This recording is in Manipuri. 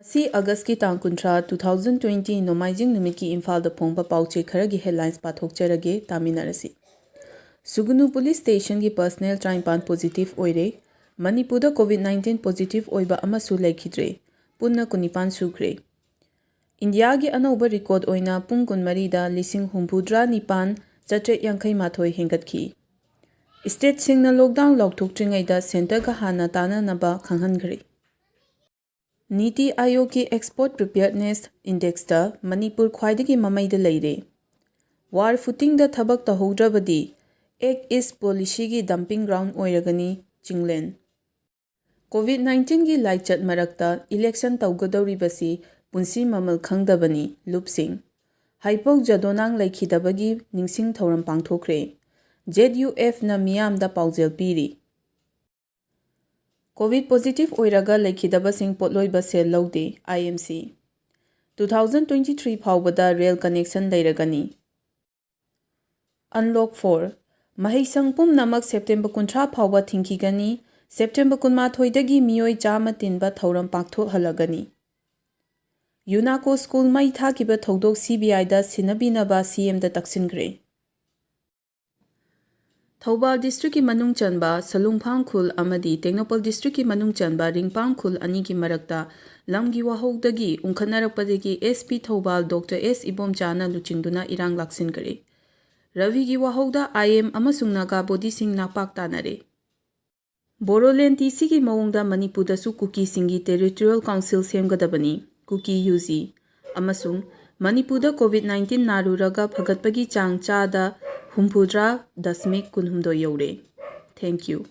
सी अगस्त की तांग कुंट्रा 2020 नोमाइजिंग नुमित की इम्फाल द फोंगबा पाउचे खरगी हेडलाइंस पाथोकचरगे तामिनरसी सुगुनु पुलिस स्टेशन की पर्सनल ट्राइपान पॉजिटिव ओइरे मणिपुर द कोविड-19 पॉजिटिव ओइबा अमसु लेखिद्रे पुन्ना कुनिपान सुख्रे इंडिया की अनौब रिकॉर्ड ओइना पुंग कुनमरी दा लिसिंग हुम्फुद्रा निपान चट्रेट यांखै माथोय हेंगतखी स्टेट सिंगना लॉकडाउन लौथोक्ट्रिङैदा सेंटर का हाना तानानबा खंगहनग्रे नीति आयोग की एक्सपोर्ट प्रिपेयर्डनेस इंडेक्स दा मणिपुर ख्वाइदगी ममैद लेरे वार फुटिंग दा थबक तहौद्रबदी एक्ट ईस्ट पॉलिसी की डंपिंग ग्राउंड ओइरगनी चिंगलेन कोविड-19 की लाइचत मरक्ता इलेक्शन तौगदौरिबसी पुंसी ममल खंगदबनी लुपसिंग हाइपोक जदोनांग लेखिदबगी निंगसिंग थौरम पांगथोखरे ZUF ना मियाम दा पाउजेल पीरी कोविड पॉजिटिव ओइरगा लेखिदबसिंग पोटलोइबा सेल लौदे IMC 2023 फाउबदा रेल कनेक्शन लेरगनी अनलॉक 4 महिसंग पुमनमक सेप्टेम्बर 30 फाउबा थिंखिगनी सेप्टेम्बर 18 मियोय चामा तिनबा थौरम पांगथोहलगनी यूनाको स्कूल मई थाकिबा थौदोक CBI दा सिनबिनबा CM दा तक्सिनग्रे थौबाल डिस्ट्रिक्ट की मनुंग चनबा सलुंगफांग खुल अमदी टेक्नोपल डिस्ट्रिक्ट की मनुंग चनबा रिंगपांग खुल अनि की मरक्ता लमगी वाहौदगी उंखनरपदगी SP थौबाल डॉक्टर S इबोमचाना लुचिंगदुना इरांग लाक्सिन करे रवि की वाहौदा IM अमसुंग नागा बोडी सिंह नापाक तानरे बोरोलैंड TC की मौंगदा मणिपुरदसु कुकी सिंगी टेरिटोरियल काउंसिल सेमगदबनी कुकी UG अमसुंग मणिपुरदा कोविड-19 नारुरगा फगतपगी चांग चादा 50.2 यौरे। Thank you.